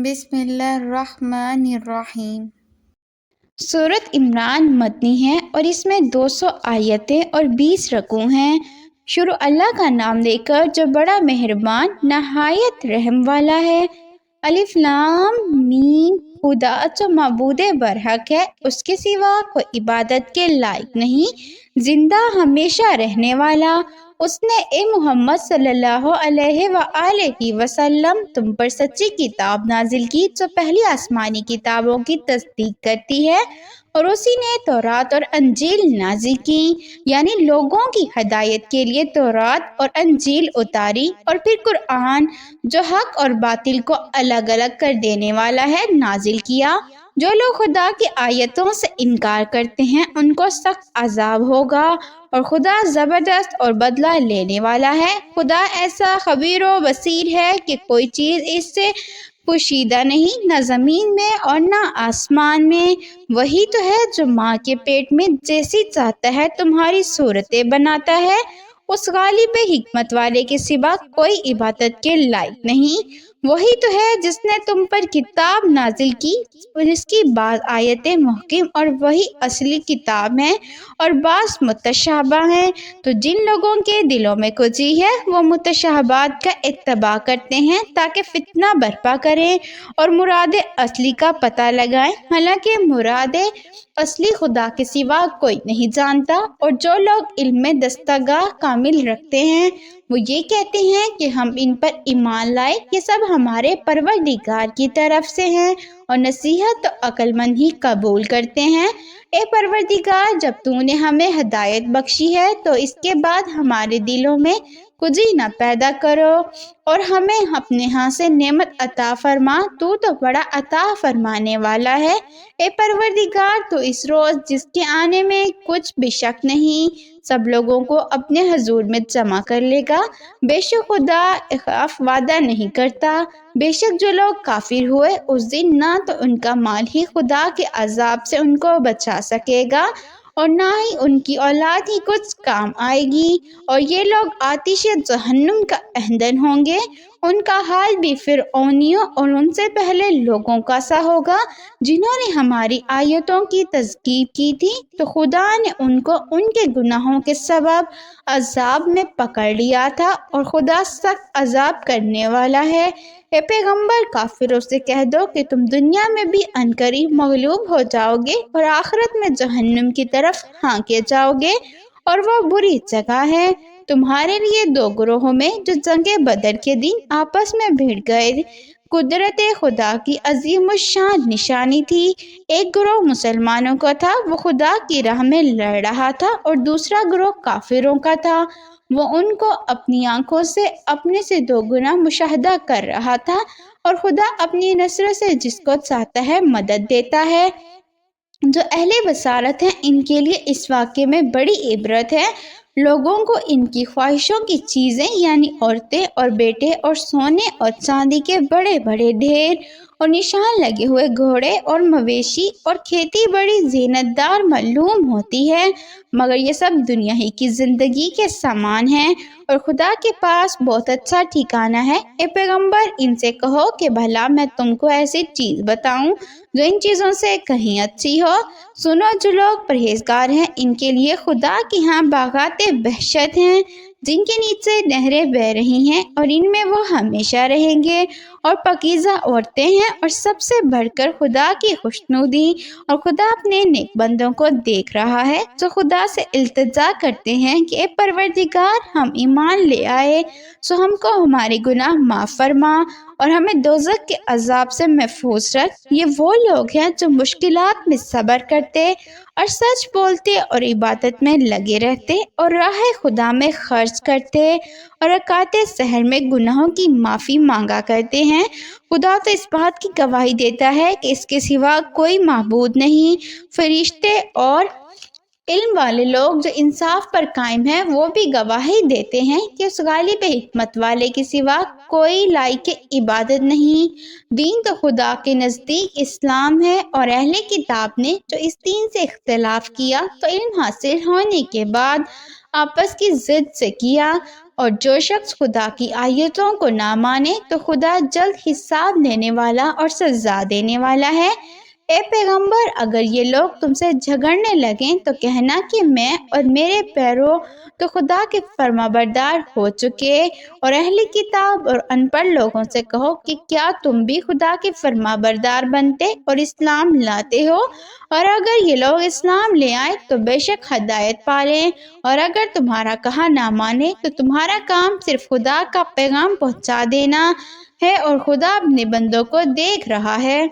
بسم اللہ الرحمن الرحیم۔ سورۃ عمران مدنی ہے اور اس میں 200 آیتیں اور 20 رکوع ہیں۔ شروع اللہ کا نام لے کر جو بڑا مہربان نہایت رحم والا ہے۔ الف لام میم۔ خدا جو معبود برحق ہے، اس کے سوا کوئی عبادت کے لائق نہیں، زندہ ہمیشہ رہنے والا۔ اس نے اے محمد صلی اللہ علیہ وآلہ وسلم تم پر سچی کتاب نازل کی جو پہلی آسمانی کتابوں کی تصدیق کرتی ہے، اور اسی نے تورات اور انجیل نازل کی، یعنی لوگوں کی ہدایت کے لیے تورات اور انجیل اتاری، اور پھر قرآن جو حق اور باطل کو الگ الگ کر دینے والا ہے نازل کیا۔ جو لوگ خدا کی آیتوں سے انکار کرتے ہیں ان کو سخت عذاب ہوگا، اور خدا زبردست اور بدلہ لینے والا ہے۔ خدا ایسا خبیر و بصیر ہے کہ کوئی چیز اس سے پوشیدہ نہیں، نہ زمین میں اور نہ آسمان میں۔ وہی تو ہے جو ماں کے پیٹ میں جیسی چاہتا ہے تمہاری صورتیں بناتا ہے۔ اس غالب حکمت والے کے سوا کوئی عبادت کے لائق نہیں۔ وہی تو ہے جس نے تم پر کتاب نازل کی، جس کی بعض آیتیں محکم اور وہی اصلی کتاب ہیں اور بعض متشابہ ہیں، تو جن لوگوں کے دلوں میں کجی ہے وہ متشابہات کا اتباع کرتے ہیں تاکہ فتنہ برپا کریں اور مراد اصلی کا پتہ لگائیں، حالانکہ مراد اصلی خدا کے سوا کوئی نہیں جانتا۔ اور جو لوگ علم میں دستگاہ کامل رکھتے ہیں وہ یہ کہتے ہیں کہ ہم ان پر ایمان لائے، یہ سب ہمارے پروردگار کی طرف سے ہیں، اور نصیحت تو عقل مند ہی قبول کرتے ہیں۔ اے پروردگار، جب تو نے ہمیں ہدایت بخشی ہے تو اس کے بعد ہمارے دلوں میں کجی نہ پیدا کرو اور ہمیں اپنے ہاں سے نعمت عطا فرما، تو بڑا عطا فرمانے والا ہے۔ اے پروردگار، تو اس روز جس کے آنے میں کچھ بھی شک نہیں، سب لوگوں کو اپنے حضور میں جمع کر لے گا۔ بے شک خدا اخلاف وعدہ نہیں کرتا۔ بے شک جو لوگ کافر ہوئے اس دن نہ تو ان کا مال ہی خدا کے عذاب سے ان کو بچا سکے گا اور نہ ہی ان کی اولاد ہی کچھ کام آئے گی، اور یہ لوگ آتش جہنم کا ایندھن ہوں گے۔ ان کا حال بھی فرعونیوں اور ان سے پہلے لوگوں کا سا ہوگا جنہوں نے ہماری آیتوں کی تکذیب کی تھی، تو خدا نے ان کو ان کے گناہوں کے سبب عذاب میں پکڑ لیا تھا، اور خدا سخت عذاب کرنے والا ہے۔ اے پیغمبر، کافروں سے کہہ دو کہ تم دنیا میں بھی عنقریب مغلوب ہو جاؤ گے اور آخرت میں جہنم کی طرف ہانکے جاؤ گے، اور وہ بری جگہ ہے۔ تمہارے لیے دو گروہوں میں جو جنگ بدر کے دن آپس میں بھڑ گئے قدرت خدا کی عظیم الشان نشانی تھی۔ ایک گروہ مسلمانوں کا تھا، وہ خدا کی راہ میں لڑ رہا تھا، اور دوسرا گروہ کافروں کا تھا، وہ ان کو اپنی آنکھوں سے اپنے سے دو گنا مشاہدہ کر رہا تھا، اور خدا اپنی نصرت سے جس کو چاہتا ہے مدد دیتا ہے۔ جو اہل بصارت ہیں ان کے لیے اس واقعے میں بڑی عبرت ہے۔ لوگوں کو ان کی خواہشوں کی چیزیں یعنی عورتیں اور بیٹے اور سونے اور چاندی کے بڑے بڑے ڈھیر اور نشان لگے ہوئے گھوڑے اور مویشی اور کھیتی بڑی زینت دار معلوم ہوتی ہے، مگر یہ سب دنیا ہی کی زندگی کے سامان ہیں، اور خدا کے پاس بہت اچھا ٹھکانہ ہے۔ اے پیغمبر، ان سے کہو کہ بھلا میں تم کو ایسی چیز بتاؤں جو ان چیزوں سے کہیں اچھی ہو۔ سنو، جو لوگ پرہیزگار ہیں ان کے لیے خدا کے ہاں باغات بہشت ہیں جن کے نیچے نہریں بہہ رہی ہیں، اور ان میں وہ ہمیشہ رہیں گے، اور پاکیزہ عورتیں ہیں، اور سب سے بڑھ کر خدا کی خوشنودی، اور خدا اپنے نیک بندوں کو دیکھ رہا ہے جو خدا سے التجا کرتے ہیں کہ اے پروردگار، ہم ایمان لے آئے سو ہم کو ہمارے گناہ معاف فرما اور ہمیں دوزخ کے عذاب سے محفوظ رکھ۔ یہ وہ لوگ ہیں جو مشکلات میں صبر کرتے اور سچ بولتے اور عبادت میں لگے رہتے اور راہ خدا میں خرچ کرتے اور رکعت سحر میں گناہوں کی معافی مانگا کرتے ہیں۔ خدا تو اس بات کی گواہی دیتا ہے کہ اس کے سوا کوئی معبود نہیں۔ فرشتے اور علم والے لوگ جو انصاف پر قائم ہیں وہ بھی گواہی دیتے ہیں کہ اس غالب حکمت والے کے سوا کوئی لائق عبادت نہیں۔ دین تو خدا کے نزدیک اسلام ہے، اور اہل کتاب نے جو اس دین سے اختلاف کیا تو علم حاصل ہونے کے بعد آپس کی ضد سے کیا، اور جو شخص خدا کی آیتوں کو نہ مانے تو خدا جلد حساب لینے والا اور سزا دینے والا ہے۔ اے پیغمبر، اگر یہ لوگ تم سے جھگڑنے لگیں تو کہنا کہ میں اور میرے پیرو تو خدا کے فرما بردار ہو چکے، اور اہل کتاب اور ان پڑھ لوگوں سے کہو کہ کیا تم بھی خدا کے فرما بردار بنتے اور اسلام لاتے ہو، اور اگر یہ لوگ اسلام لے آئے تو بے شک ہدایت پالیں، اور اگر تمہارا کہا نہ مانے تو تمہارا کام صرف خدا کا پیغام پہنچا دینا ہے، اور خدا اپنے بندوں کو دیکھ رہا ہے۔